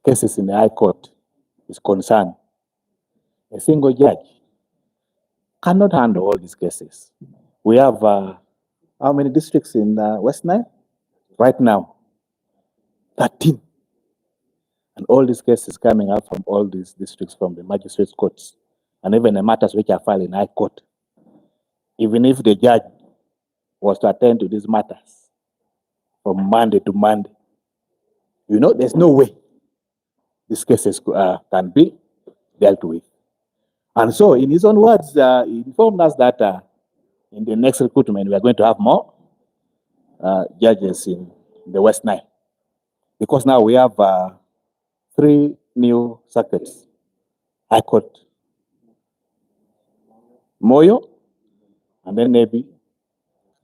cases in the High Court is concerned, a single judge cannot handle all these cases. We have how many districts in West Nile? Right now, 13. And all these cases coming up from all these districts, from the magistrates' courts, and even the matters which are filed in High Court. Even if the judge was to attend to these matters from Monday to Monday, there's no way these cases can be dealt with. And so, in his own words, he informed us that in the next recruitment, we are going to have more judges in the West Nile. Because now we have 3 new circuits: High Court, Moyo, and then Nebi,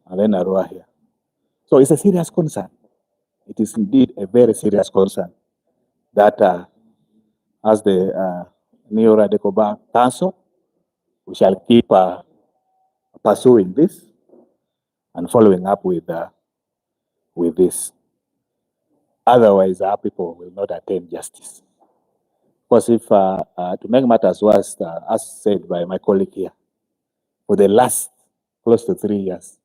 and then Arua here. So it's a serious concern. It is indeed a very serious concern that as the New Radical Bar Council, we shall keep pursuing this and following up with this. Otherwise, our people will not attain justice. Because if, to make matters worse, as said by my colleague here, for the last close to 3 years,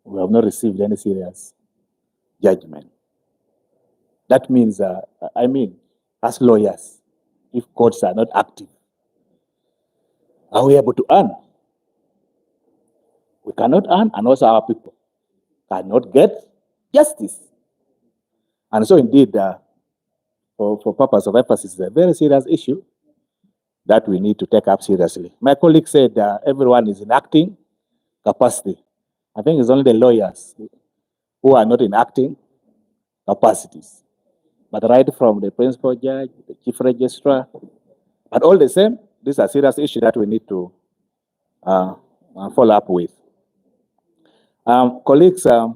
we have not received any serious judgment. That means, as lawyers, if courts are not active, are we able to earn? We cannot earn, and also our people cannot get justice. And so indeed, for purpose of emphasis, it's a very serious issue that we need to take up seriously. My colleague said everyone is in acting capacity. I think it's only the lawyers who are not in acting capacities. But right from the principal judge, the chief registrar, but all the same, these are serious issues that we need to follow up with. Colleagues, there are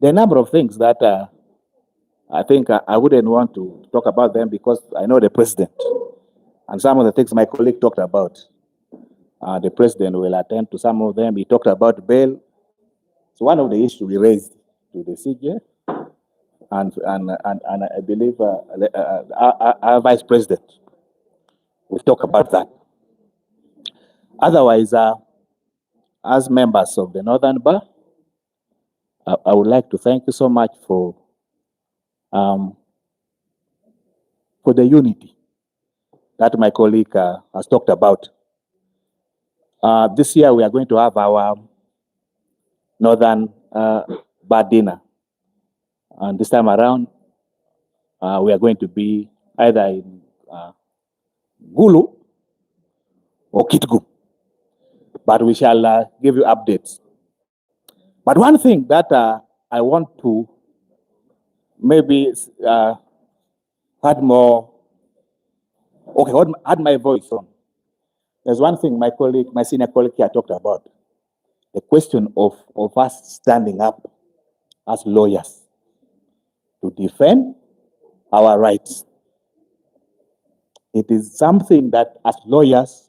a number of things that I think I wouldn't want to talk about them because I know the president. And some of the things my colleague talked about, the president will attend to some of them. He talked about bail. So one of the issues we raised to the CJ, and I believe our vice president will talk about that. Otherwise, as members of the Northern Bar, I would like to thank you so much for the unity that my colleague has talked about. This year we are going to have our Northern Bar dinner. And this time around, we are going to be either in Gulu or Kitgum. But we shall give you updates. But one thing that I want to maybe add my voice on. There's one thing my senior colleague here talked about, the question of us standing up as lawyers to defend our rights. It is something that as lawyers,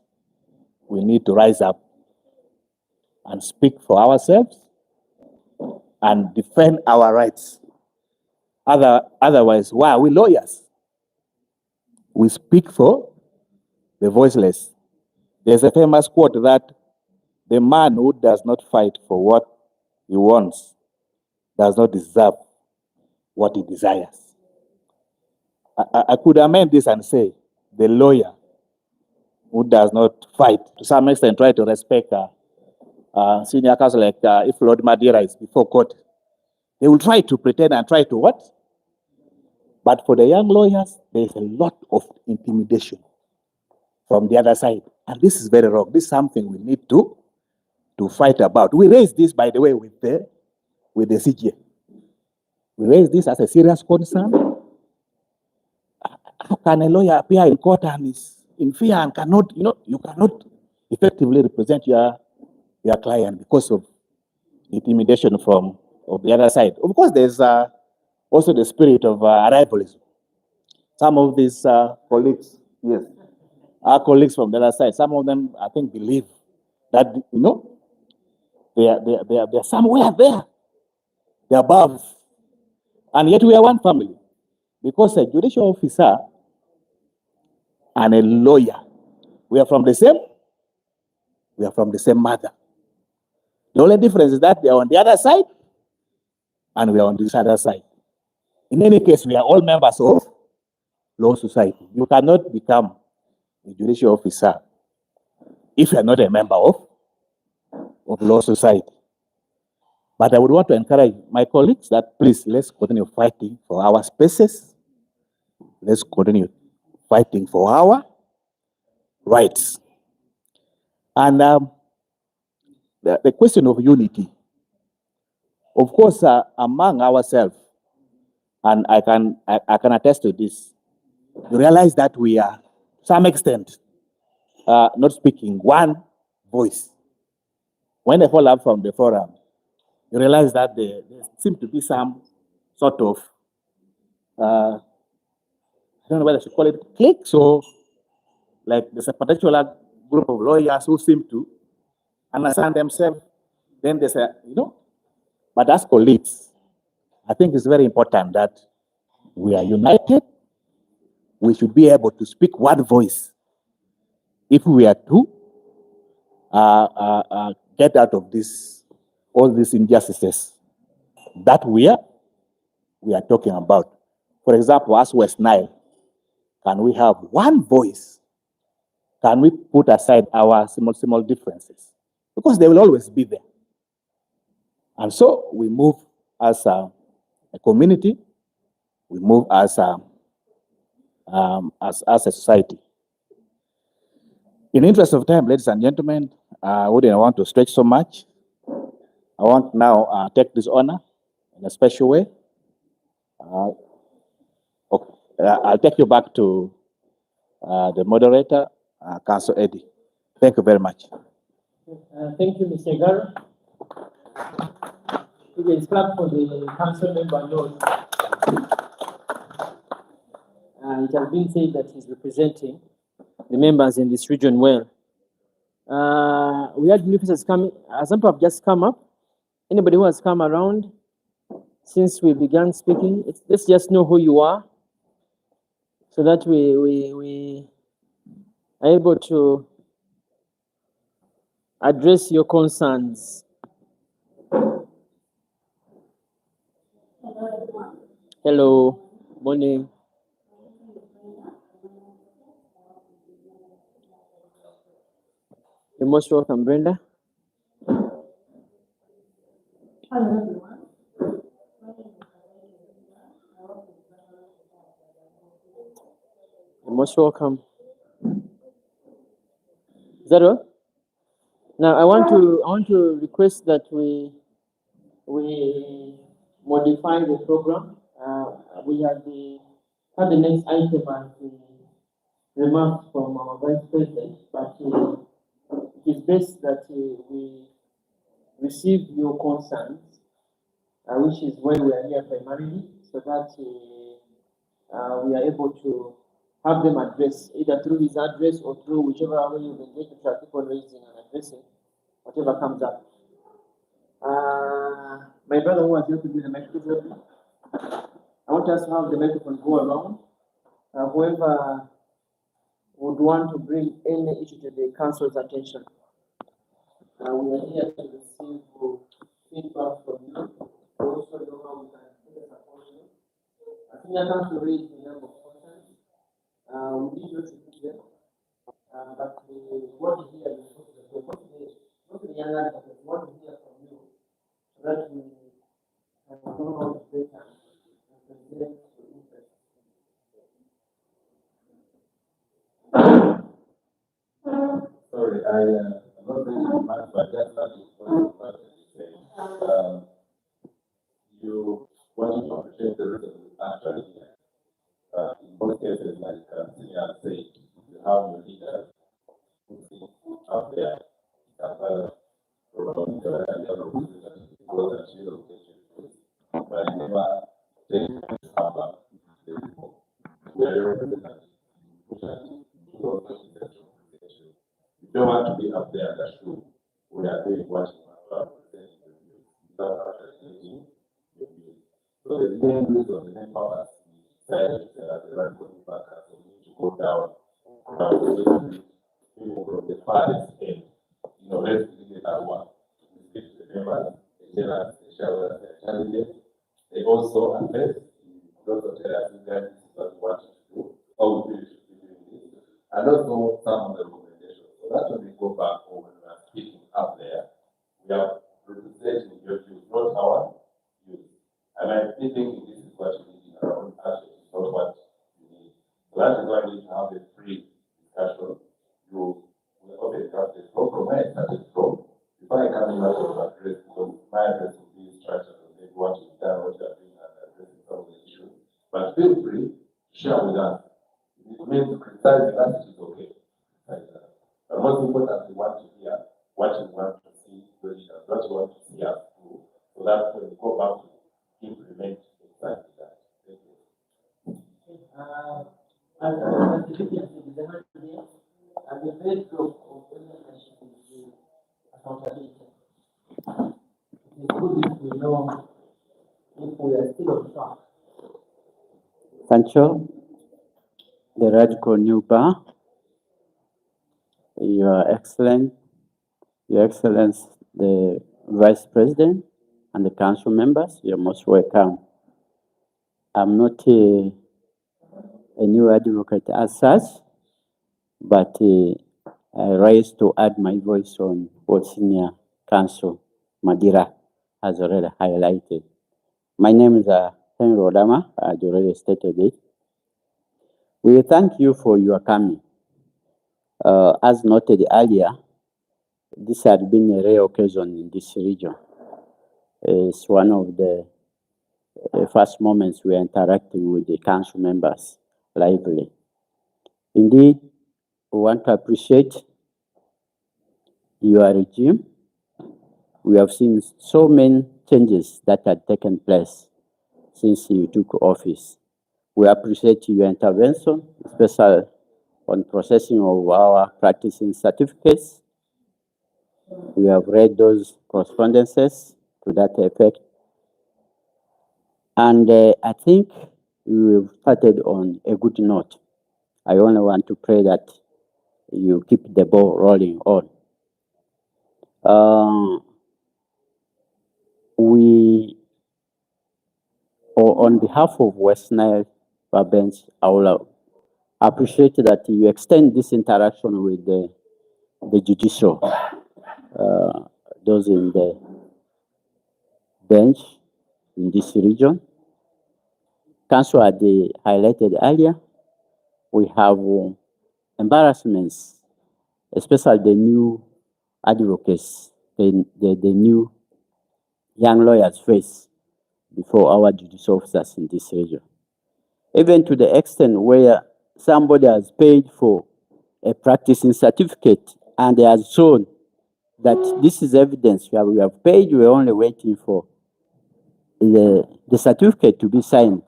we need to rise up and speak for ourselves and defend our rights. Otherwise, why are we lawyers? We speak for the voiceless. There's a famous quote that the man who does not fight for what he wants does not deserve what he desires. I could amend this and say the lawyer who does not fight, to some extent try to respect senior counsel, like if Lord Madeira is before court, they will try to pretend and try to what? But for the young lawyers, there is a lot of intimidation from the other side. And this is very wrong. This is something we need to fight about. We raised this, by the way, with the CJ. We raised this as a serious concern. How can a lawyer appear in court and is in fear and cannot, you cannot effectively represent your client because of intimidation from the other side? Of course, there's also the spirit of arrivalism. Some of these colleagues, yes, our colleagues from the other side, some of them, I think, believe that, they are somewhere there. They're above. And yet we are one family. Because a judicial officer and a lawyer, we are from the same mother. The only difference is that they are on the other side and we are on this other side. In any case, we are all members of law society. You cannot become a judicial officer if you are not a member of law society. But I would want to encourage my colleagues that please, let's continue fighting for our spaces. Let's continue fighting for our rights. And the question of unity, of course, among ourselves, and I can attest to this, you realize that we are, to some extent, not speaking one voice. When I fall up from the forum, you realize that there seems to be some sort of, I don't know whether I should call it cliques, or like there's a particular group of lawyers who seem to understand themselves. Then there's a, but as colleagues, I think it's very important that we are united. We should be able to speak one voice if we are to get out of all these injustices that we are talking about. For example, as West Nile, can we have one voice? Can we put aside our small differences? Because they will always be there. And so we move as a community, we move as a society. In the interest of time, ladies and gentlemen, I wouldn't want to stretch so much. I want now take this honor in a special way. I'll take you back to the moderator, Councillor Eddie. Thank you very much. Thank you, Mr. Garo. You can clap for the council member note. It has been said that he's representing the members in this region well. We had new officers coming. Some people have just come up. Anybody who has come around since we began speaking, let's just know who you are so that we are able to address your concerns. Hello, morning. You're most welcome, Brenda. Hello, everyone. You're most welcome. Is that all? Now I want to request that we modify the program. We have the next item as the remarks from our Vice President, but it is best that we receive your concerns, which is why we are here primarily, so that we are able to have them addressed either through his address or through whichever way you engage with our people raising and addressing whatever comes up. My brother who was here to do the microphone, I want us to have the microphone go around. Whoever would want to bring any issue to the council's attention. We are here to receive feedback from you. We also know how we can support you. I think I have to raise the number of questions. We need you to do them. But what we hear is what the young advocates want to hear from you, so that we can know how to better and present your interest. Sorry, I'm not really much, but just that is what you say. You want to appreciate the reason actually. In most cases, like Senior said, you have your leaders out there, but I never take about the people. We are representing. You don't want to be up there in the shoe. We are doing what you are presenting. So the main reason the main powers decided that the right going back to go down. People from the farthest end, let's begin it at one. We speak to the members, they tell us, they share us their challenges. They also address, also tell us, guys, this is what we want you to do, how we feel you should be doing this, and also some of the recommendations. So that's when we go back home and we are speaking up there. We are representing your views, not our views. And I think this is what you need in our own action, it's not what you need. So that is why we need to have a free discussion. You will always have this compromise that is from. Before I come in, I will address, because my address will be structured on maybe what you've done, what you are doing, and addressing some of the issues. But feel free to share with us. If it means criticizing us, it is okay. But most importantly, what you hear, what you want to see, what you want to see us do, so that when we go back to implement exactly that. Thank you. As the deputy has said, I'm very close of ownership with accountability. It is good if we know if we are still on track. Sancho, the radical new bar, Your Excellence, the Vice President and the Council members, you're most welcome. I'm not a new advocate as such, but I rise to add my voice on what Senior Counsel Madira has already highlighted. My name is Henry Odama, I already stated it. We thank you for your coming. As noted earlier, this had been a rare occasion in this region. It's one of the first moments we are interacting with the council members lively. Indeed, we want to appreciate your regime. We have seen so many changes that had taken place since you took office. We appreciate your intervention, especially on processing of our practicing certificates. We have read those correspondences to that effect. And I think we've started on a good note. I only want to pray that you keep the ball rolling on. On behalf of West Nile Bench, I will appreciate that you extend this interaction with the judicial, those in the bench in this region. Council had highlighted earlier, we have embarrassments, especially the new advocates, the new young lawyers face before our judicial officers in this region. Even to the extent where somebody has paid for a practicing certificate and they has shown that this is evidence where we have paid, we're only waiting for the certificate to be signed.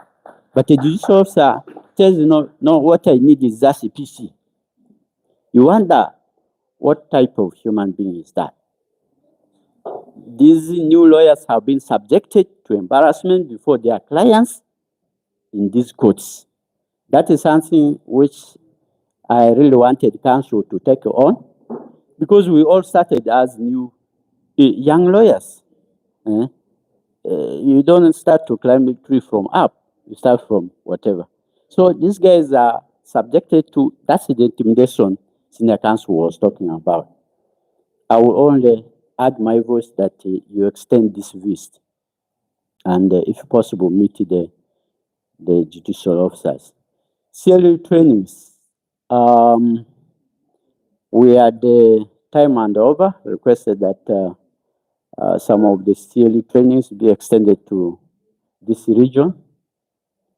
But the judicial officer tells you, no, what I need is just a PC. You wonder what type of human being is that? These new lawyers have been subjected to embarrassment before their clients in these courts. That is something which I really wanted counsel to take on, because we all started as new young lawyers. You don't start to climb the tree from up, you start from whatever. So these guys are subjected to, that's the intimidation Senior Counsel was talking about. I will only add my voice that you extend this visit and if possible meet the judicial officers. CLE trainings, we had time and over requested that some of the CLE trainings be extended to this region.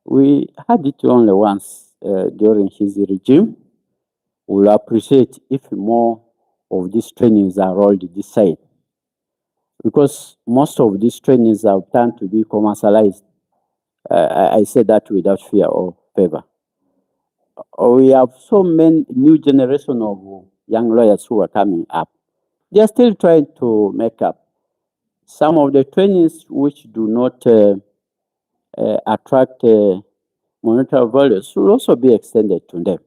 We had it only once during his regime. We'll appreciate if more of these trainings are rolled this side, because most of these trainings have turned to be commercialized. I say that without fear or favor. We have so many new generation of young lawyers who are coming up. They are still trying to make up. Some of the trainings which do not attract monetary value should also be extended to them.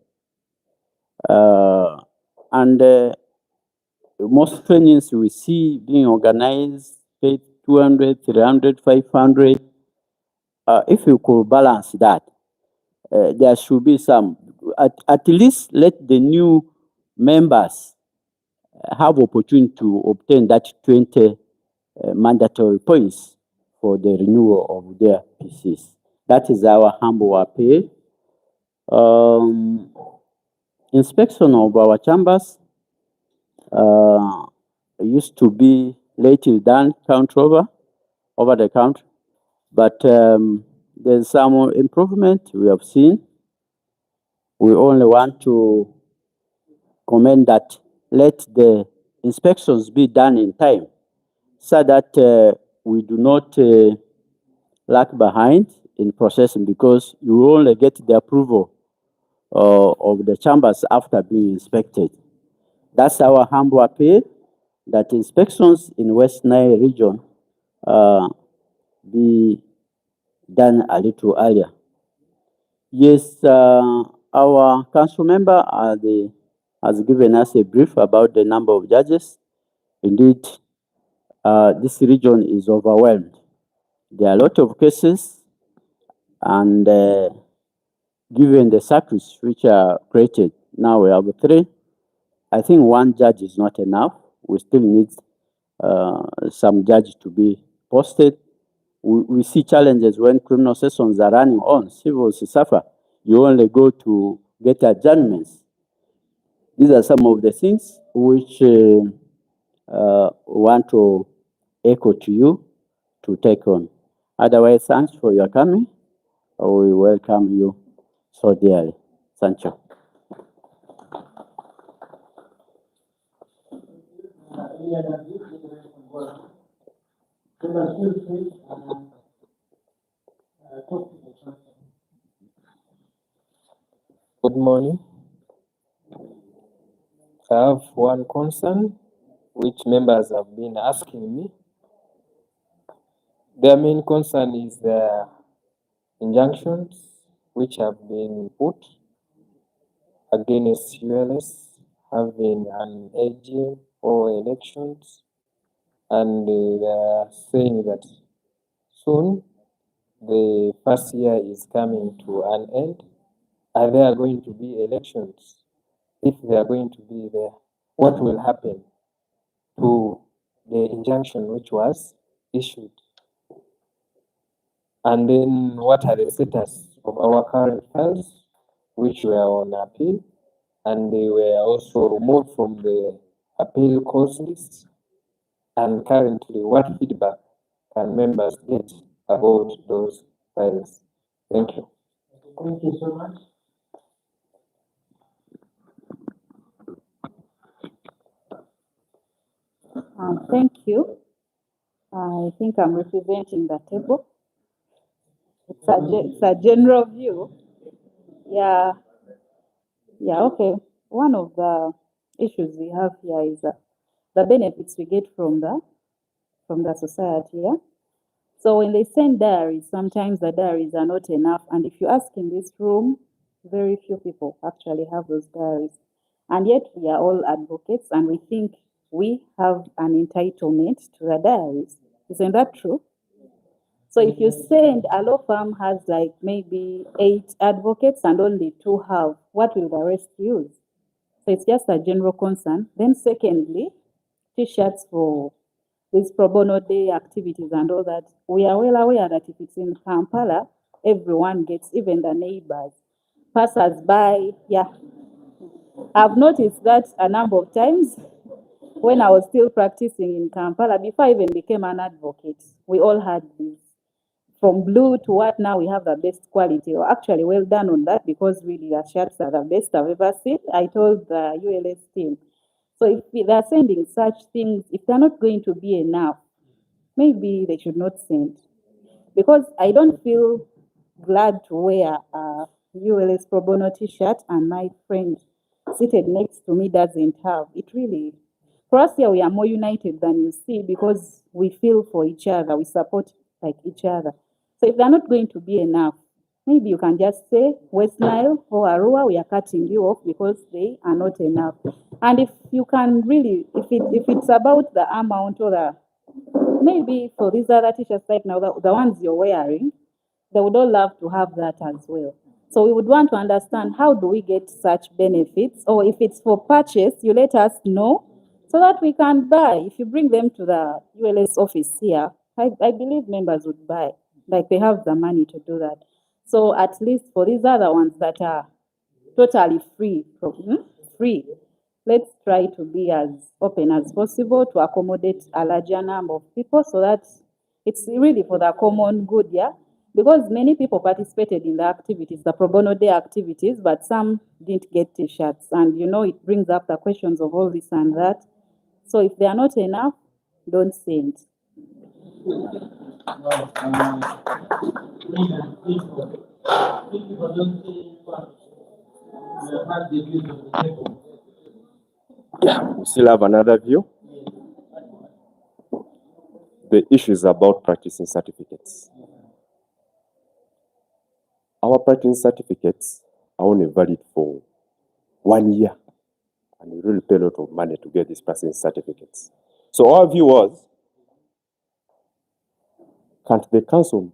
And most trainings we see being organized, paid 200, 300, 500. If you could balance that, there should be some, at least let the new members have opportunity to obtain that 20 mandatory points for the renewal of their PCs. That is our humble appeal. Inspection of our chambers used to be lately done over the country, but there's some improvement we have seen. We only want to commend that let the inspections be done in time so that we do not lag behind in processing, because you only get the approval of the chambers after being inspected. That's our humble appeal, that inspections in West Nile region be done a little earlier. Yes, our council member has given us a brief about the number of judges. Indeed, this region is overwhelmed. There are a lot of cases, and given the circuits which are created, now we have 3. I think 1 judge is not enough. We still need some judges to be posted. We see challenges when criminal sessions are running on, civils suffer. You only go to get adjournments. These are some of the things which we want to echo to you to take on. Otherwise, thanks for your coming. We welcome you so dearly. Thank you. Any other view? Members, feel free talk to the council. Good morning. I have one concern which members have been asking me. Their main concern is the injunctions which have been put against ULS having an AGM or elections, and they are saying that soon the first year is coming to an end. Are there going to be elections? If they are going to be there, what will happen to the injunction which was issued? And then what are the status of our current files which were on appeal, and they were also removed from the appeal cause list? And currently, what feedback can members get about those files? Thank you. Thank you so much. Thank you. I think I'm representing the table. It's a general view. Yeah, okay. One of the issues we have here is the benefits we get from the society. Yeah. So when they send diaries, sometimes the diaries are not enough. And if you ask in this room, very few people actually have those diaries. And yet we are all advocates, and we think we have an entitlement to the diaries. Isn't that true? So if you send, a law firm has like maybe 8 advocates and only 2 have, what will the rest use? So it's just a general concern. Then secondly, T-shirts for these pro bono day activities and all that. We are well aware that if it's in Kampala, everyone gets, even the neighbors, passers by. Yeah, I've noticed that a number of times when I was still practicing in Kampala, before I even became an advocate. We all had these. From blue to what now we have the best quality. Or actually, well done on that, because really your shirts are the best I've ever seen. I told the ULS team. So if they're sending such things, if they're not going to be enough, maybe they should not send. Because I don't feel glad to wear a ULS pro bono t-shirt and my friend seated next to me doesn't have. It really, for us here, we are more united than you see, because we feel for each other, we support like each other. So if they're not going to be enough, maybe you can just say West Nile or Arua, we are cutting you off because they are not enough. And if you can really, if it's about the amount or the, maybe for these other t-shirts right now, the ones you're wearing, they would all love to have that as well. So we would want to understand, how do we get such benefits? Or if it's for purchase, you let us know so that we can buy. If you bring them to the ULS office here, I believe members would buy. Like they have the money to do that. So at least for these other ones that are totally free, free, let's try to be as open as possible to accommodate a larger number of people so that it's really for the common good, yeah? Because many people participated in the activities, the pro bono day activities, but some didn't get t-shirts. And you know, it brings up the questions of all this and that. So if they are not enough, don't send. Yeah, we still have another view. The issue is about practicing certificates. Our practicing certificates are only valid for 1 year, and you really pay a lot of money to get these practicing certificates. So our view was, can't the council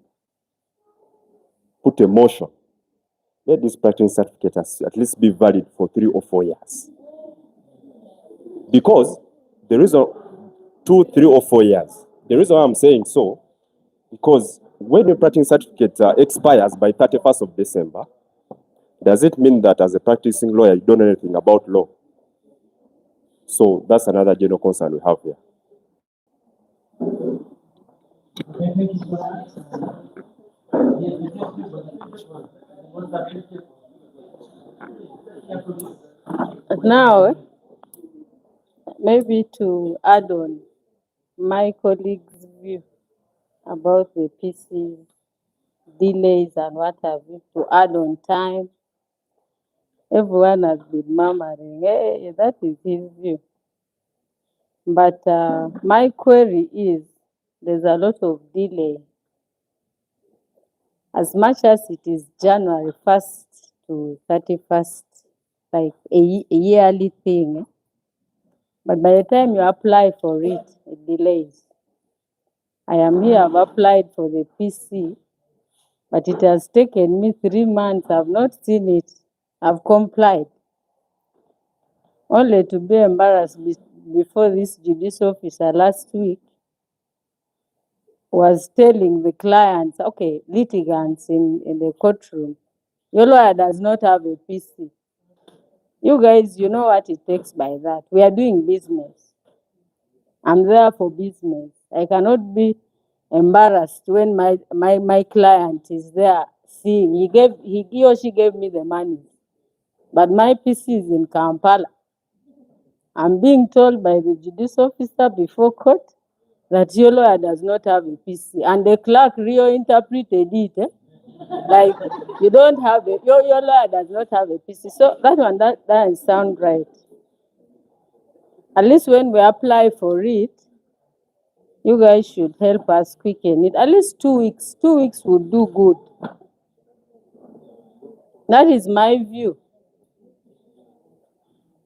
put a motion, let this practicing certificate at least be valid for 3 or 4 years? Because the reason, 2, 3 or 4 years. The reason why I'm saying so, because when the practicing certificate expires by 31st of December, does it mean that as a practicing lawyer, you don't know anything about law? So that's another general concern we have here. Now, maybe to add on my colleague's view about the PC delays and what have you, to add on time. Everyone has been murmuring, hey, that is his view. But my query is, there's a lot of delay. As much as it is January 1st to 31st, like a yearly thing, but by the time you apply for it, it delays. I am here, I've applied for the PC, but it has taken me 3 months. I've not seen it. I've complied. Only to be embarrassed before this judicial officer last week was telling the clients, okay, litigants in the courtroom, your lawyer does not have a PC. You guys, you know what it takes by that. We are doing business. I'm there for business. I cannot be embarrassed when my client is there seeing. He or she gave me the money, but my PC is in Kampala. I'm being told by the judicial officer before court that your lawyer does not have a PC, and the clerk reinterpreted it. Like, you don't have your lawyer does not have a PC. So that one doesn't sound right. At least when we apply for it, you guys should help us quicken it. At least 2 weeks. 2 weeks would do good. That is my view.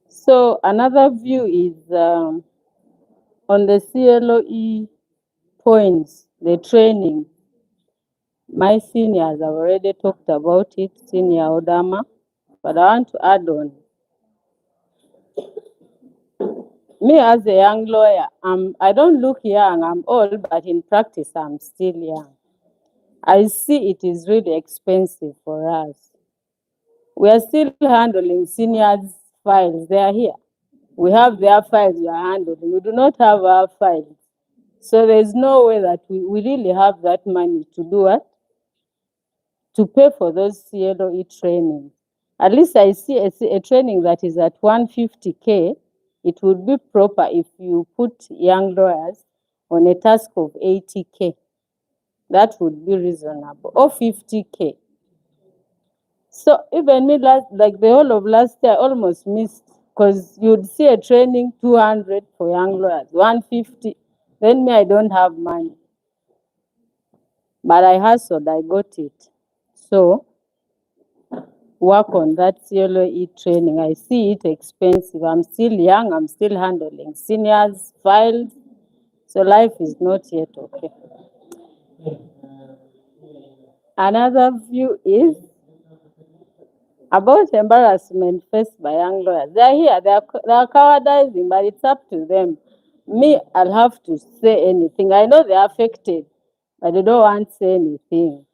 So another view is on the CLOE points, the training. My seniors have already talked about it, Senior Odama, but I want to add on. Me as a young lawyer, I don't look young, I'm old, but in practice I'm still young. I see it is really expensive for us. We are still handling seniors' files, they are here. We have their files we are handling, we do not have our files. So there's no way that we really have that money to do what? To pay for those CLOE trainings. At least I see a training that is at 150K. It would be proper if you put young lawyers on a task of 80K. That would be reasonable, or 50K. So even me, like the whole of last year, I almost missed, because you'd see a training 200 for young lawyers, 150. Then me, I don't have money. But I hustled, I got it. So work on that CLOE training. I see it expensive. I'm still young, I'm still handling seniors' files, so life is not yet okay. Another view is about embarrassment faced by young lawyers. They're here, they're cowardizing, but it's up to them. Me, I'll have to say anything. I know they're affected, but they don't want to say anything.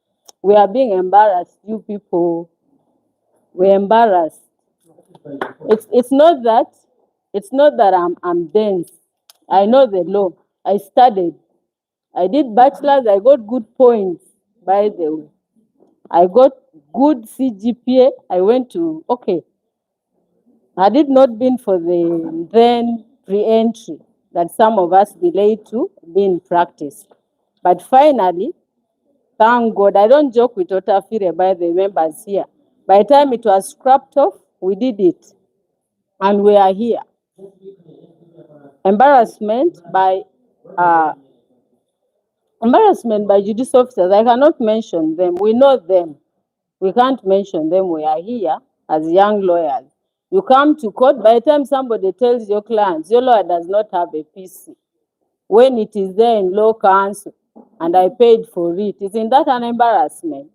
We are being embarrassed, you people. We're embarrassed. It's not that I'm dense. I know the law. I studied. I did bachelor's, I got good points, by the way. I got good CGPA. I went to, okay. Had it not been for the then re-entry that some of us delayed to be in practice. But finally, thank God, I don't joke with Otafire by the members here. By the time it was scrapped off, we did it. And we are here. Embarrassment by judicial officers. I cannot mention them. We know them. We can't mention them. We are here as young lawyers. You come to court, by the time somebody tells your clients, your lawyer does not have a PC. When it is there in law counsel, and I paid for it, isn't that an embarrassment?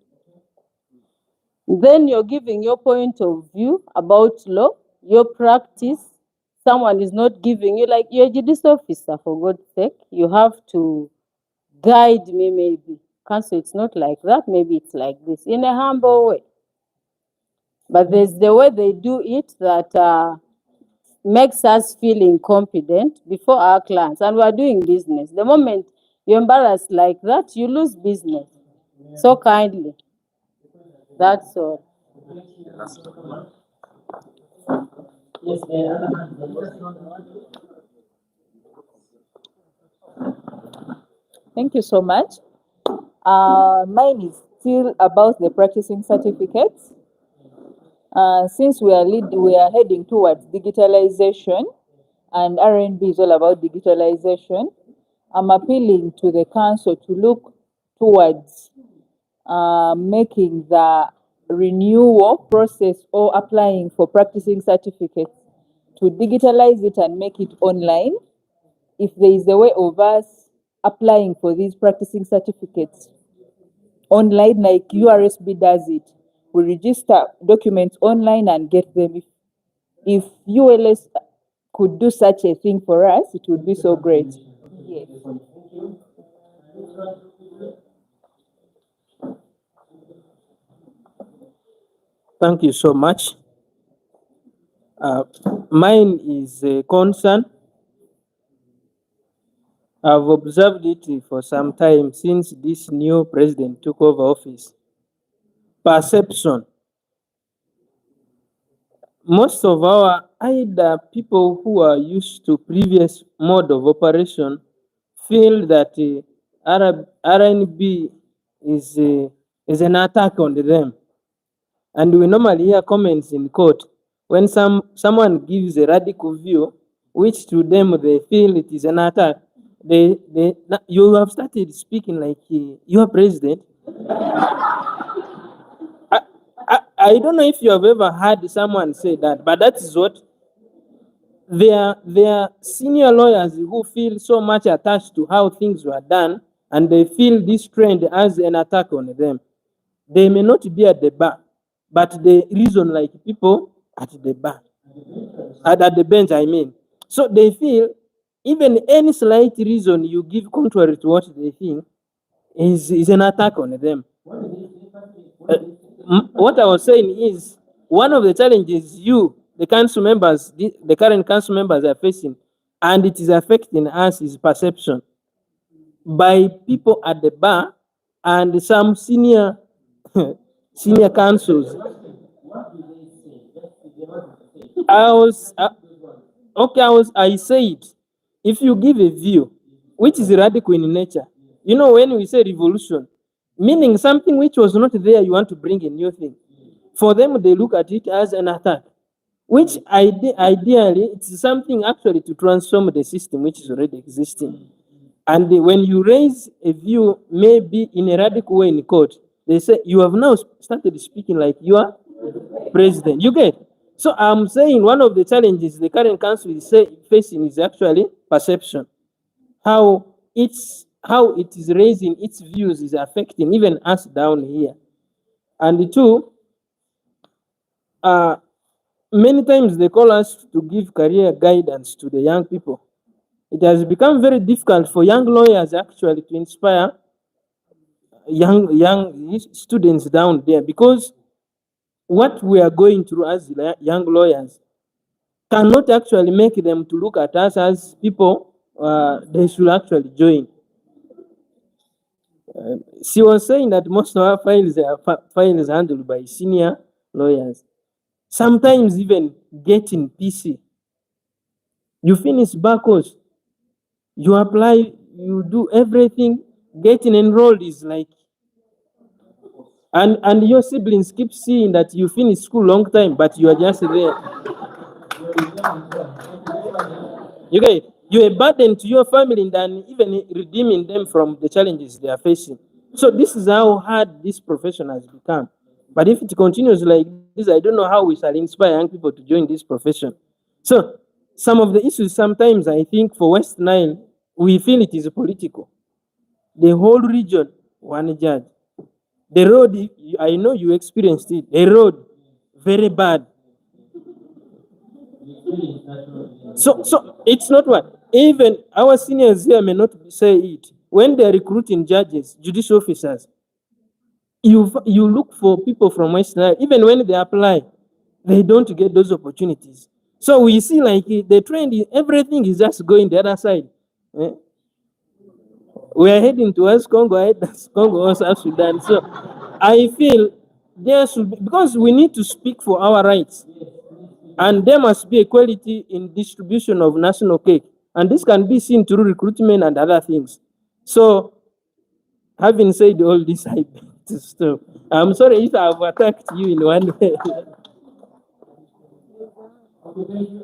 Then you're giving your point of view about law, your practice. Someone is not giving you, like, you're a judicial officer, for God's sake. You have to guide me, maybe. Counsel, it's not like that. Maybe it's like this, in a humble way. But there's the way they do it that makes us feel incompetent before our clients. And we are doing business. The moment you're embarrassed like that, you lose business. So kindly. That's all. Yes, Thank you so much. Mine is still about the practicing certificates. Since we are heading towards digitalization, and RNB is all about digitalization, I'm appealing to the council to look towards making the renewal process or applying for practicing certificates to digitalize it and make it online. If there is a way of us applying for these practicing certificates online, like URSB does it, we register documents online and get them. If ULS could do such a thing for us, it would be so great. Yes. Thank you so much. Mine is a concern. I've observed it for some time since this new president took over office. Perception. Most of our either people who are used to previous mode of operation feel that RNB is an attack on them. And we normally hear comments in court when someone gives a radical view, which to them they feel it is an attack. You have started speaking like you are president. I don't know if you have ever heard someone say that, but that is what they are senior lawyers who feel so much attached to how things were done, and they feel this trend as an attack on them. They may not be at the bar, but they reason like people at the bar, at the bench, I mean. So they feel even any slight reason you give contrary to what they think is an attack on them. What I was saying is, one of the challenges the council members, the current council members are facing, and it is affecting us, is perception by people at the bar and some senior councils. I said, if you give a view which is radical in nature, when we say revolution, meaning something which was not there, you want to bring a new thing. For them, they look at it as an attack, which ideally, it's something actually to transform the system which is already existing. And when you raise a view, maybe in a radical way in court, they say, you have now started speaking like you are president. You get? So I'm saying one of the challenges the current council is facing is actually perception. How it is raising its views is affecting even us down here. And two, many times they call us to give career guidance to the young people. It has become very difficult for young lawyers actually to inspire young students down there, because what we are going through as young lawyers cannot actually make them to look at us as people they should actually join. She was saying that most of our files are files handled by senior lawyers. Sometimes even getting PC. You finish back course, you apply, you do everything, getting enrolled is like, and your siblings keep seeing that you finish school long time, but you are just there. You get it? You're a burden to your family than even redeeming them from the challenges they are facing. So this is how hard this profession has become. But if it continues like this, I don't know how we shall inspire young people to join this profession. So some of the issues sometimes I think for West Nile, we feel it is political. The whole region, one judge. The road, I know you experienced it. The road, very bad. So it's not what even our seniors here may not say it. When they're recruiting judges, judicial officers, you look for people from West Nile. Even when they apply, they don't get those opportunities. So we see like the trend, everything is just going the other side. We are heading towards Congo, Congo or South Sudan. So I feel there should be, because we need to speak for our rights. And there must be equality in distribution of national cake. And this can be seen through recruitment and other things. So, having said all this, I beg to stop. I'm sorry if I've attacked you in one way. Okay, thank you.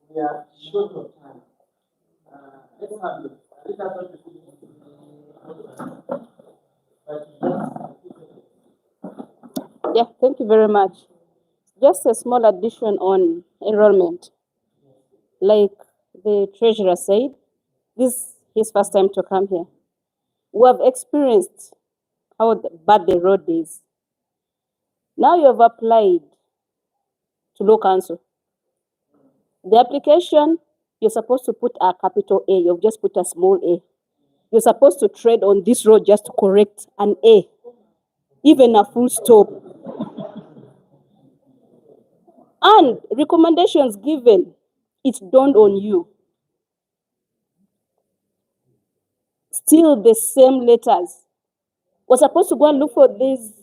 We are short of time. Let's have it. Let's have it. Yeah, thank you very much. Just a small addition on enrollment. Like the treasurer said, this is his first time to come here. We have experienced how bad the road is. Now you have applied to law council. The application, you're supposed to put a capital A, you've just put a small a. You're supposed to tread on this road just to correct an A, even a full stop. And recommendations given, it dawned on you. Still the same letters. We're supposed to go and look for these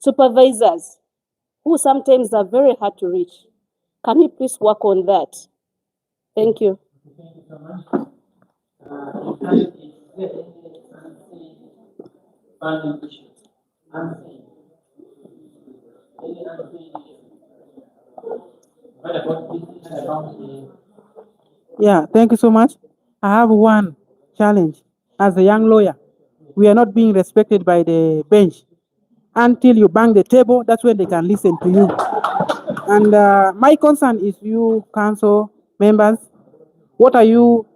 supervisors who sometimes are very hard to reach. Can you please work on that? Thank you. Thank you so much. Is there any funding issues? Any unseen issues? What about this and about the Yeah, thank you so much. I have one challenge. As a young lawyer, we are not being respected by the bench. Until you bang the table, that's when they can listen to you. And my concern is you, council members, what are you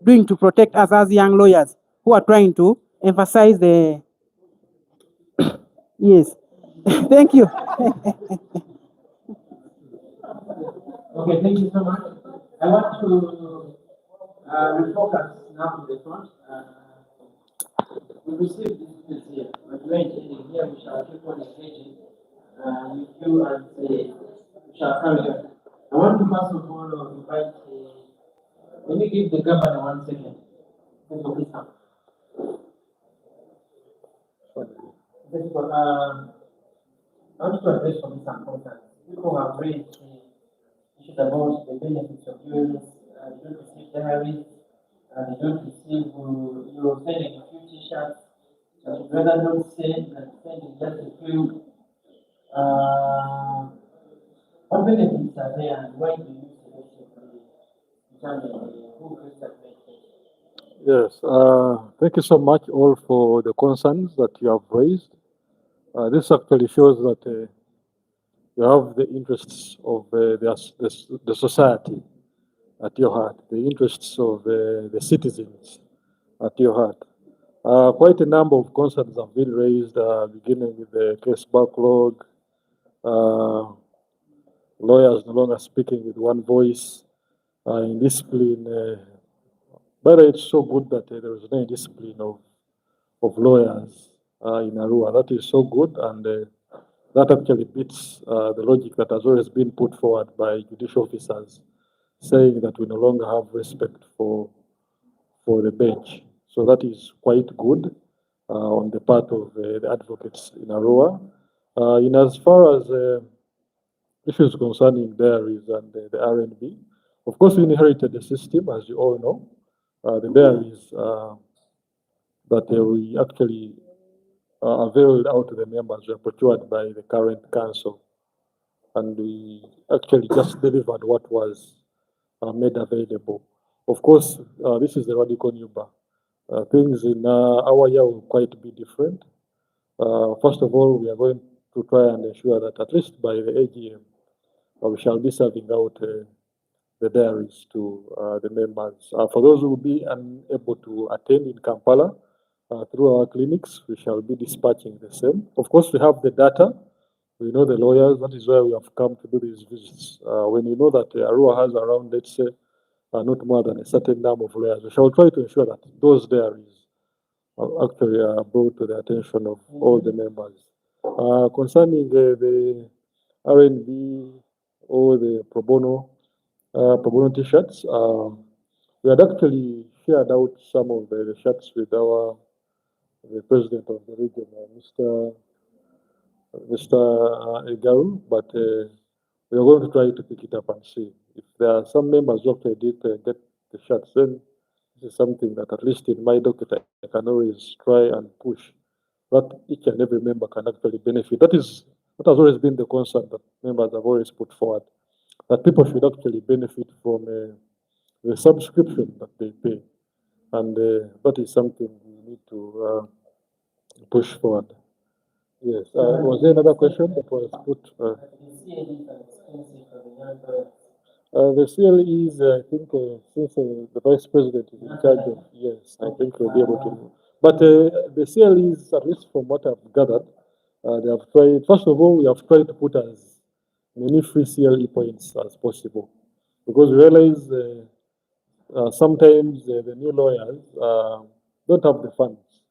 doing to protect us as young lawyers who are trying to emphasize the... Yes, thank you. Okay, thank you so much. I want to refocus now to the front. We received this news here, but we're intending here, we shall keep on engaging with you and we shall carry on. I want to first of all invite, let me give the governor 1 second. Thank you, please come. Thank you. I want to address some concerns. People have raised issues about the benefits of ULS, they don't receive diaries, they don't receive, you're sending a few t-shirts, you'd rather not send than sending just a few. What benefits are there and why do you suggest it in terms of who gets that benefit? Yes, thank you so much all for the concerns that you have raised. This actually shows that You have the interests of the society at your heart, the interests of the citizens at your heart. Quite a number of concerns have been raised, beginning with the case backlog, lawyers no longer speaking with one voice, indiscipline. But it's so good that there is no discipline of lawyers in Arua. That is so good, and that actually beats the logic that has always been put forward by judicial officers, saying that we no longer have respect for the bench. So that is quite good on the part of the advocates in Arua. In as far as issues concerning dairies and the R&B, of course, we inherited the system, as you all know. The dairies that we actually availed out to the members were procured by the current council, and we actually just delivered what was made available. Of course, this is the radical Nuba. Things in our year will quite be different. First of all, we are going to try and ensure that at least by the AGM, we shall be serving out the dairies to the members. For those who will be unable to attend in Kampala, through our clinics, we shall be dispatching the same. Of course, we have the data. We know the lawyers. That is why we have come to do these visits. When you know that Arua has around, let's say, not more than a certain number of lawyers, we shall try to ensure that those dairies are actually brought to the attention of all the members. Concerning the R&B or the pro bono t-shirts, we had actually shared out some of the shirts with the president of the region, Mr. Egaru, but we are going to try to pick it up and see. If there are some members who actually did get the shirts, then this is something that at least in my docket I can always try and push, that each and every member can actually benefit. That has always been the concern that members have always put forward, that people should actually benefit from the subscription that they pay. And that is something we need to push forward. Yes. Was there another question that was put? The CLEs, I think, since the vice president is in charge of, yes, I think we'll be able to. But the CLEs, at least from what I've gathered, they have tried, first of all, we have tried to put as many free CLE points as possible, because we realize sometimes the new lawyers don't have the funds.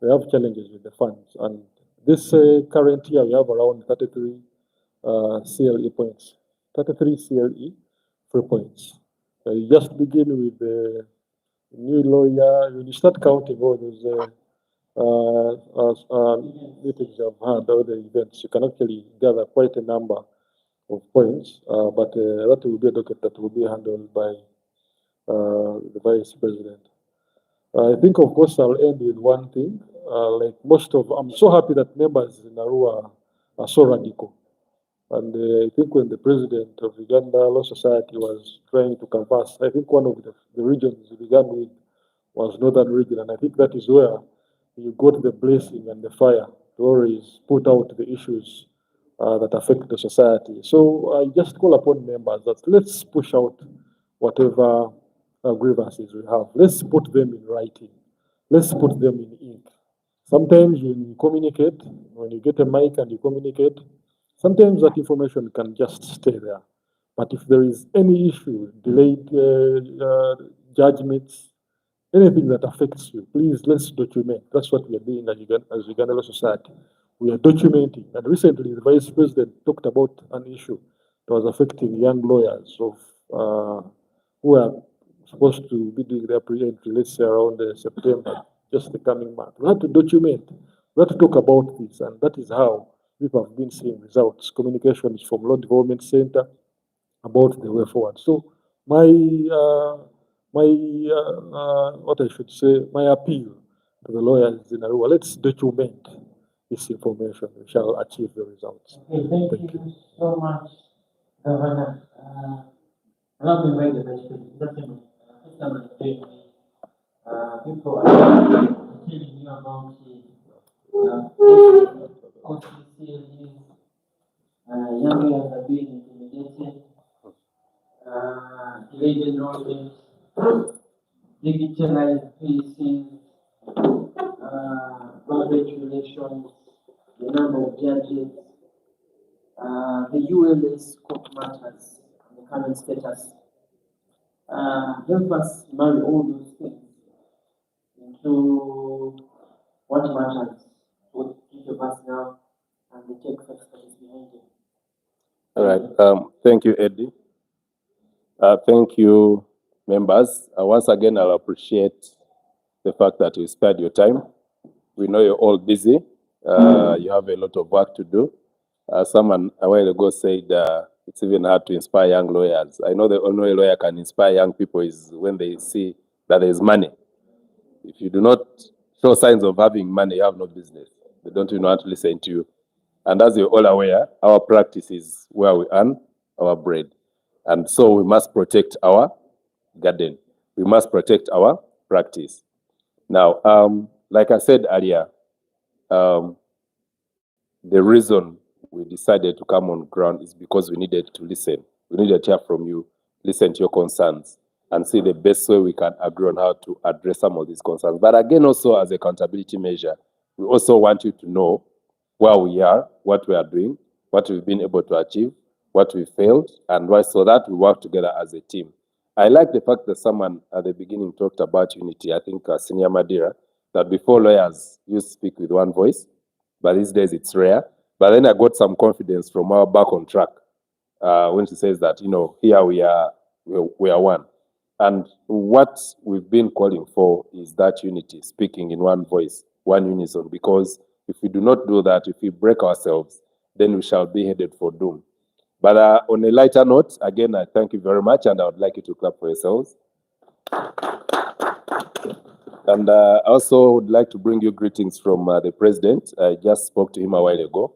They have challenges with the funds. And this current year, we have around 33 CLE points, 33 CLE free points. You just begin with the new lawyer, when you start counting all those meetings you've had, all the events, you can actually gather quite a number of points, but that will be a docket that will be handled by the vice president. I think, of course, I'll end with one thing. Like I'm so happy that members in Arua are so radical. And I think when the president of Uganda Law Society was trying to canvass, I think one of the regions he began with was Northern Region. And I think that is where you got the blessing and the fire to always put out the issues that affect the society. So I just call upon members that let's push out whatever grievances we have. Let's put them in writing. Let's put them in ink. Sometimes when you communicate, when you get a mic and you communicate, sometimes that information can just stay there. But if there is any issue, delayed judgments, anything that affects you, please let's document. That's what we are doing as Uganda Law Society. We are documenting. And recently, the vice president talked about an issue that was affecting young lawyers who are supposed to be doing their pre-entry, let's say around September, just the coming month. We have to document. We have to talk about this, and that is how people have been seeing results. Communications from Law Development Center about the way forward. So my what I should say, my appeal to the lawyers in Arua, let's document this information. We shall achieve the results. Okay, thank you so much, Governor. Allow me to make the best people are telling you about the OCCLs Young lawyers are being intimidated, delayed enrollment, digitalized cases, public relations, the number of judges, the ULS court matters, the current status. Help us marry all those things into what matters, what each of us now, and the tech that is behind it. All right. Thank you, Eddie. Thank you, members. Once again, I'll appreciate the fact that you spared your time. We know you're all busy. You have a lot of work to do. Someone a while ago said it's even hard to inspire young lawyers. I know the only way a lawyer can inspire young people is when they see that there is money. If you do not show signs of having money, you have no business. They don't even want to listen to you. And as you're all aware, our practice is where we earn our bread. And so we must protect our garden. We must protect our practice. Now, like I said earlier, the reason we decided to come on ground is because we needed to listen. We needed to hear from you, listen to your concerns, and see the best way we can agree on how to address some of these concerns. But again, also as a accountability measure, we also want you to know where we are, what we are doing, what we've been able to achieve, what we failed, and why, so that we work together as a team. I like the fact that someone at the beginning talked about unity. I think Senior Madira, that before lawyers used to speak with one voice, but these days it's rare. But then I got some confidence from our back on track when she says that, you know, here we are one. And what we've been calling for is that unity, speaking in one voice, one unison, because if we do not do that, if we break ourselves, then we shall be headed for doom. But on a lighter note, again, I thank you very much, and I would like you to clap for yourselves. And I also would like to bring you greetings from the president. I just spoke to him a while ago.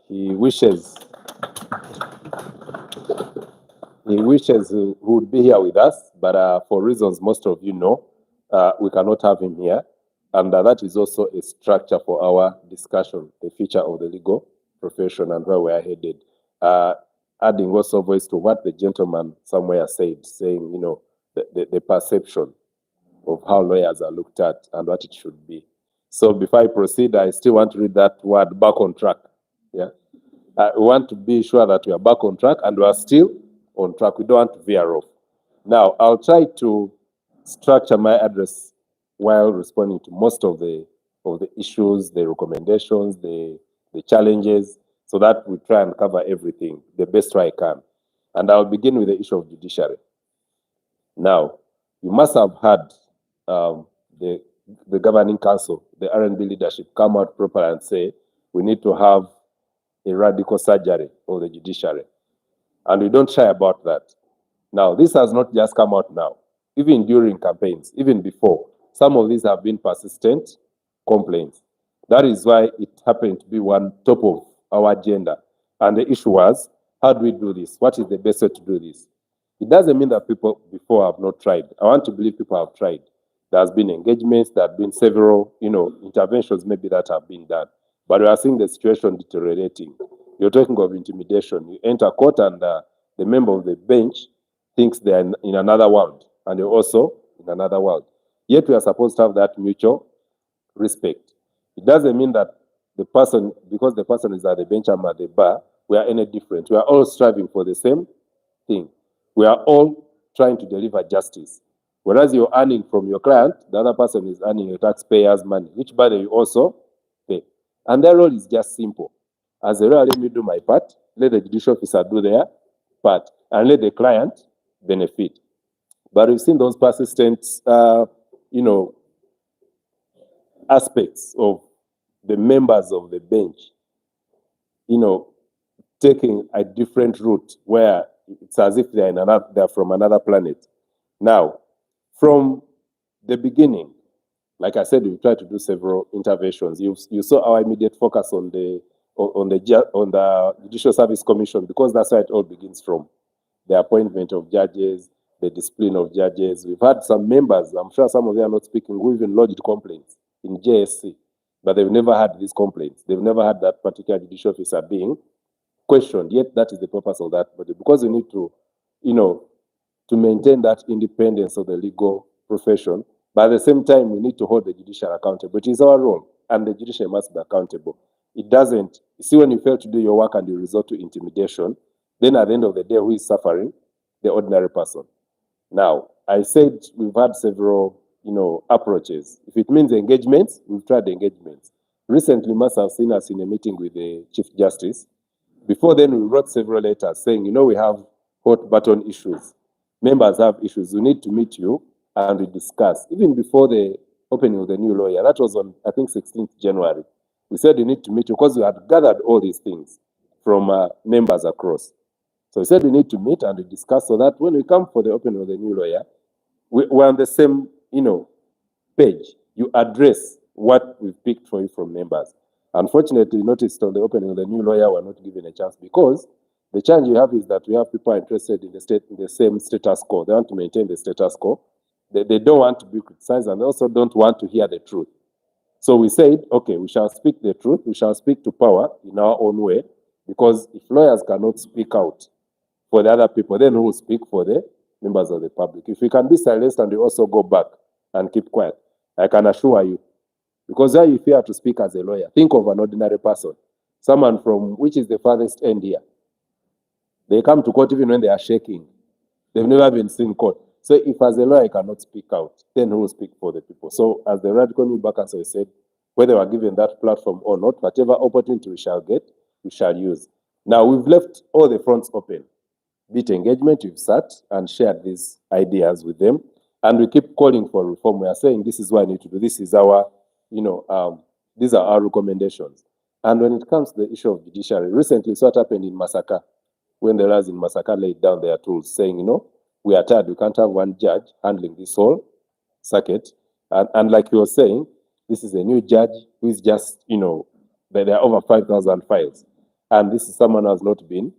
He wishes he would be here with us, but for reasons most of you know, we cannot have him here. And that is also a structure for our discussion, the future of the legal profession and where we are headed. Adding also voice to what the gentleman somewhere said, saying, you know, the perception of how lawyers are looked at and what it should be. So before I proceed, I still want to read that word, back on track. Yeah, we want to be sure that we are back on track and we are still on track. We don't want to veer off. Now, I'll try to structure my address while responding to most of the issues, the recommendations, the challenges, so that we try and cover everything the best way I can. And I'll begin with the issue of judiciary. Now, you must have heard the governing council, the R&B leadership, come out properly and say we need to have a radical surgery of the judiciary. And we don't shy about that. Now, this has not just come out now. Even during campaigns, even before, some of these have been persistent complaints. That is why it happened to be one top of our agenda. And the issue was, how do we do this? What is the best way to do this? It doesn't mean that people before have not tried. I want to believe people have tried. There has been engagements, there have been several, interventions maybe that have been done. But we are seeing the situation deteriorating. You're talking of intimidation. You enter court and the member of the bench thinks they're in another world, and you're also in another world. Yet we are supposed to have that mutual respect. It doesn't mean that the person, because the person is at the bench, I'm at the bar, we are any different. We are all striving for the same thing. We are all trying to deliver justice. Whereas you're earning from your client, the other person is earning your taxpayers' money, which by the way you also pay. And their role is just simple. As a lawyer, let me do my part, let the judicial officer do their part, and let the client benefit. But we've seen those persistent, aspects of the members of the bench, taking a different route where it's as if they're from another planet. Now, from the beginning, like I said, we tried to do several interventions. You saw our immediate focus on the Judicial Service Commission, because that's where it all begins from. The appointment of judges, the discipline of judges. We've had some members, I'm sure some of them are not speaking, who even lodged complaints in JSC, but they've never had these complaints. They've never had that particular judicial officer being questioned, yet that is the purpose of that body, because we need to, to maintain that independence of the legal profession. But at the same time, we need to hold the judiciary accountable. It is our role, and the judiciary must be accountable. It doesn't, you see, when you fail to do your work and you resort to intimidation, then at the end of the day, who is suffering? The ordinary person. Now, I said we've had several, approaches. If it means engagements, we've tried engagements. Recently, you must have seen us in a meeting with the Chief Justice. Before then, we wrote several letters saying, we have hot button issues. Members have issues. We need to meet you and we discuss. Even before the opening of the new lawyer, that was on, I think, 16th January. We said we need to meet you because we had gathered all these things from members across. So we said we need to meet and we discuss so that when we come for the opening of the new lawyer, we're on the same, page. You address what we've picked for you from members. Unfortunately, noticed on the opening of the new lawyer, we're not given a chance because the challenge you have is that we have people interested in the same status quo. They want to maintain the status quo. They don't want to be criticized and they also don't want to hear the truth. So we said, okay, we shall speak the truth. We shall speak to power in our own way, because if lawyers cannot speak out for the other people, then who will speak for the members of the public? If we can be silenced and we also go back and keep quiet, I can assure you, because where you fear to speak as a lawyer, think of an ordinary person, someone from which is the farthest end here. They come to court even when they are shaking. They've never been seen in court. So if as a lawyer I cannot speak out, then who will speak for the people? So as the Radical New Backers said, whether we're given that platform or not, whatever opportunity we shall get, we shall use. Now we've left all the fronts open. Bit engagement, we've sat and shared these ideas with them, and we keep calling for reform. We are saying this is what I need to do. This is our, these are our recommendations. And when it comes to the issue of judiciary, recently it's what happened in Masaka, when the lawyers in Masaka laid down their tools, saying, we are tired, we can't have one judge handling this whole circuit. And like you were saying, this is a new judge who is just, there are over 5,000 files. And this is someone who has not been,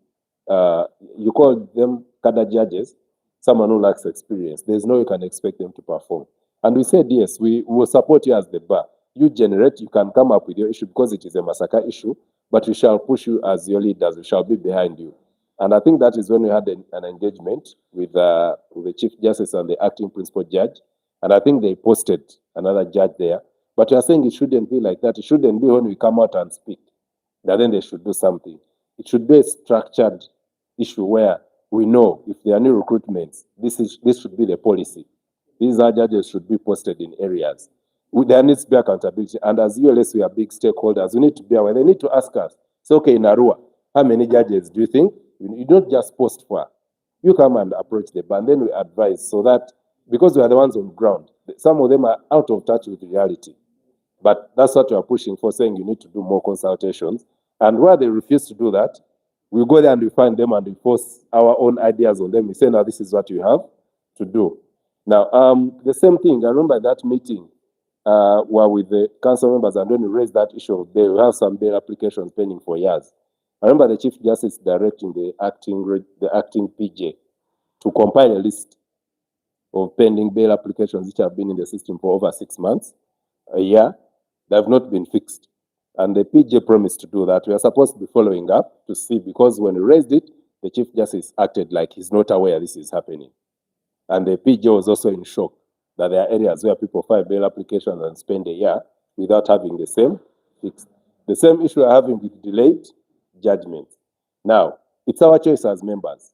you call them cadre judges, someone who lacks experience. There's no way you can expect them to perform. And we said, yes, we will support you as the bar. You generate, you can come up with your issue because it is a Masaka issue, but we shall push you as your leaders. We shall be behind you. And I think that is when we had an engagement with the Chief Justice and the acting principal judge. And I think they posted another judge there. But we are saying it shouldn't be like that. It shouldn't be when we come out and speak that then they should do something. It should be a structured issue where we know if there are new recruitments, this should be the policy. These are judges should be posted in areas. There needs to be accountability. And as ULS, we are big stakeholders. We need to be aware. They need to ask us, so okay, in Arua, how many judges do you think? You don't just post for. You come and approach the bar, and then we advise so that, because we are the ones on ground, some of them are out of touch with reality. But that's what we are pushing for, saying you need to do more consultations. And where they refuse to do that, we go there and we find them and we force our own ideas on them. We say, now this is what you have to do. Now, the same thing, I remember that meeting were with the council members, and when we raised that issue of bail, we have some bail applications pending for years. I remember the Chief Justice directing the acting PJ to compile a list of pending bail applications which have been in the system for over 6 months, a year. They have not been fixed. And the PJ promised to do that. We are supposed to be following up to see, because when we raised it, the Chief Justice acted like he's not aware this is happening. And the PJ was also in shock that there are areas where people file bail applications and spend a year without having the same fixed. The same issue we're having with delayed judgment. Now, it's our choice as members.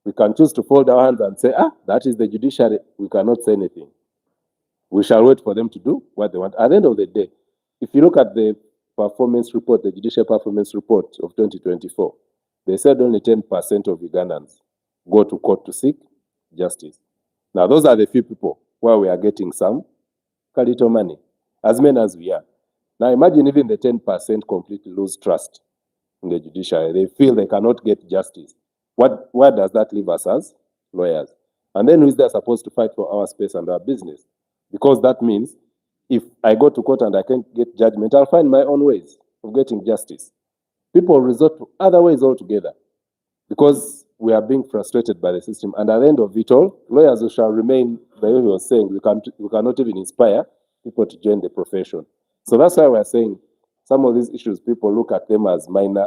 We can choose to fold our hands and say, that is the judiciary. We cannot say anything. We shall wait for them to do what they want. At the end of the day, if you look at the performance report, the judicial performance report of 2024, they said only 10% of Ugandans go to court to seek justice. Now, those are the few people where we are getting some little money, as many as we are. Now, imagine even the 10% completely lose trust in the judiciary. They feel they cannot get justice. Where does that leave us as lawyers? And then who is there supposed to fight for our space and our business? Because that means if I go to court and I can't get judgment, I'll find my own ways of getting justice. People resort to other ways altogether because we are being frustrated by the system. And at the end of it all, lawyers shall remain, the way we were saying, we cannot even inspire people to join the profession. So that's why we're saying some of these issues, people look at them as minor.